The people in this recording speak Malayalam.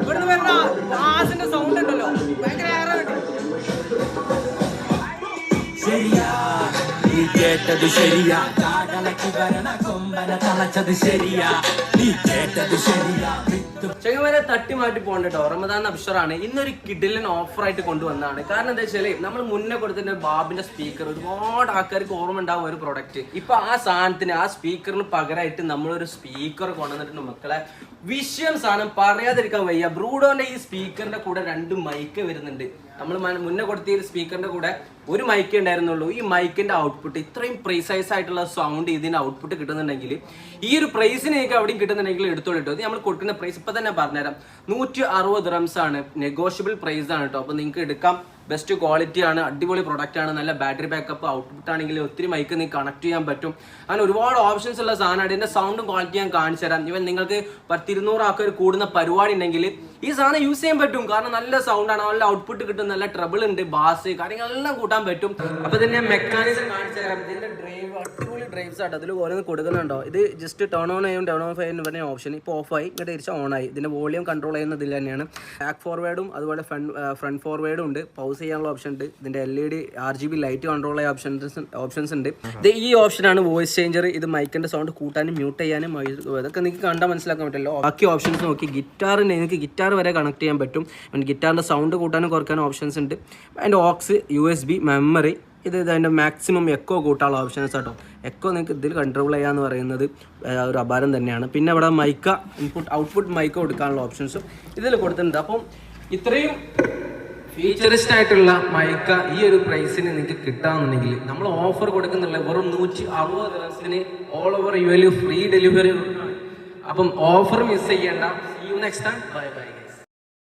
ഇവിടുന്ന് വരുന്ന ബാസിന്റെ സൗണ്ട് ഉണ്ടല്ലോ ഭയങ്കര ശരിയാ നീ കേട്ടത് ശരിയാ കാടലക്ക് വരണ കൊമ്പന തളച്ചത് ശരിയാ നീ കേട്ടത് ശരിയാ ചെങ്ങന്മാരെ തട്ടി മാറ്റി പോകണ്ട കേട്ടോ. റമദാൻ അബ്ഷറാണ് ഇന്നൊരു കിഡിലൻ ഓഫറായിട്ട് കൊണ്ടുവന്നതാണ്. കാരണം എന്താ വെച്ചാല് നമ്മൾ മുന്നേ കൊടുത്തിട്ട് ബാബിന്റെ സ്പീക്കർ ഒരുപാട് ആൾക്കാർക്ക് ഓർമ്മ ഉണ്ടാവും ഒരു പ്രൊഡക്റ്റ്. ഇപ്പൊ ആ സാധനത്തിന് ആ സ്പീക്കറിന് പകരമായിട്ട് നമ്മളൊരു സ്പീക്കർ കൊണ്ടുവന്നിട്ടുണ്ട് മക്കളെ. വിഷയം സാധനം പറയാതിരിക്കാൻ വയ്യ. ബ്രൂഡോന്റെ ഈ സ്പീക്കറിന്റെ കൂടെ 2 മൈക്ക് വരുന്നുണ്ട്. നമ്മൾ മുന്നേ കൊടുത്ത ഈ സ്പീക്കറിന്റെ കൂടെ ഒരു മൈക്ക് ഉണ്ടായിരുന്നുള്ളൂ. ഈ മൈക്കിന്റെ ഔട്ട്പുട്ട് ഇത്രയും പ്രീസൈസ് ആയിട്ടുള്ള സൗണ്ട് ഇതിന്റെ ഔട്ട്പുട്ട് കിട്ടുന്നുണ്ടെങ്കിൽ ഈ ഒരു പ്രൈസിന് എനിക്ക് അവിടെയും കിട്ടുന്നുണ്ടെങ്കിൽ എടുത്തോളൂ കേട്ടോ. ഇത് നമ്മൾ കൊടുക്കുന്ന പ്രൈസ് ഇപ്പൊ തന്നെ പറഞ്ഞുതരാം. 160 ദിർഹംസ് ആണ്. നെഗോഷ്യബിൾ പ്രൈസ് ആണ് കേട്ടോ. അപ്പൊ നിങ്ങൾക്ക് എടുക്കാം. ബെസ്റ്റ് ക്വാളിറ്റി ആണ്, അടിപൊളി പ്രൊഡക്റ്റ് ആണ്, നല്ല ബാറ്ററി ബാക്കപ്പ്, ഔട്ട്പുട്ട് ആണെങ്കിൽ ഒത്തിരി മൈക്ക് നിങ്ങൾക്ക് കണക്ട് ചെയ്യാൻ പറ്റും. അങ്ങനെ ഒരുപാട് ഓപ്ഷൻസ് ഉള്ള സാധനമാണ്. ഇതിന്റെ സൗണ്ടും ക്വാളിറ്റി ഞാൻ കാണിച്ചു തരാം. ഇവൻ നിങ്ങൾക്ക് 10-200 ആൾക്കാർ കൂടുന്ന പരിപാടി ഉണ്ടെങ്കിൽ ഈ സാധനം യൂസ് ചെയ്യാൻ പറ്റും. കാരണം നല്ല സൗണ്ടാണ്, നല്ല ഔട്ട്പുട്ട് കിട്ടും, നല്ല ട്രബിൾ ഉണ്ട്, ബാസ് കാര്യങ്ങളെല്ലാം കൂട്ടാൻ പറ്റും. അപ്പൊ ഇതിന്റെ മെക്കാനിസം കാണിച്ചു തരാം. ഇതിന്റെ ഡ്രൈവ് അടിപൊളി ഡ്രൈവ്സ് ആട്ടോ. അതിൽ ഓരോന്ന് കൊടുക്കുന്നുണ്ടോ. ഇത് ജസ്റ്റ് ടേൺ ഓൺ ചെയ്യും ടേൺ ഓഫ് ചെയ്യുന്ന പറഞ്ഞ ഓപ്ഷൻ ഇപ്പോൾ ഓഫായി ഇങ്ങോട്ട് തിരിച്ച് ഓൺ ആയി. ഇതിന്റെ വോളിയം കൺട്രോൾ ചെയ്യുന്നതിൽ തന്നെയാണ്. ബാക്ക് ഫോർവേഡും അതുപോലെ ഫ്രണ്ട് ഫോർവേഡും ഉണ്ട്. പൗസ് ചെയ്യാനുള്ള ഓപ്ഷൻ ഉണ്ട്. ഇതിന്റെ LED RGB ലൈറ്റ് കൺട്രോൾ ചെയ്യാൻ ഓപ്ഷൻസ് ഉണ്ട്. ഇത് ഈ ഓപ്ഷനാണ് വോയിസ് ചേഞ്ചർ. ഇത് മൈക്കിന്റെ സൗണ്ട് കൂട്ടാനും മ്യൂട്ട് ചെയ്യാനും ഇതൊക്കെ നിങ്ങൾക്ക് കണ്ടാൽ മനസ്സിലാക്കാൻ പറ്റില്ല. ബാക്കി ഓപ്ഷൻസ് നോക്കി ഗിറ്റാറിന് നിങ്ങൾക്ക് ഗിറ്റാർ വരെ കണക്ട് ചെയ്യാൻ പറ്റും. ഗിറ്റാറിന്റെ സൗണ്ട് കൂട്ടാനും കുറയ്ക്കാനും ഓപ്ഷൻസ് ഉണ്ട്. അതിന്റെ ഓക്സ്, USB, മെമ്മറി, ഇത് അതിൻ്റെ മാക്സിമം എക്കോ കൂട്ടാനുള്ള ഓപ്ഷൻസ് കേട്ടോ. എക്കോ നിങ്ങൾക്ക് ഇതിൽ കൺട്രോൾ ചെയ്യാന്ന് പറയുന്നത് ഒരു അപാരം തന്നെയാണ്. പിന്നെ ഇവിടെ മൈക്ക ഔട്ട്പുട്ട് മൈക്ക കൊടുക്കാനുള്ള ഓപ്ഷൻസും ഇതിൽ കൊടുത്തിട്ടുണ്ട്. അപ്പം ഇത്രയും ഫീച്ചറിസ്റ്റ് ആയിട്ടുള്ള മൈക്ക ഈ ഒരു പ്രൈസിന് നിങ്ങൾക്ക് കിട്ടാന്നുണ്ടെങ്കിൽ നമ്മൾ ഓഫർ കൊടുക്കുന്നില്ല. വെറും 160 ദിർഹംസിന് all over UAE free delivery. അപ്പം ഓഫർ മിസ് ചെയ്യേണ്ട. See you next time. Bye bye.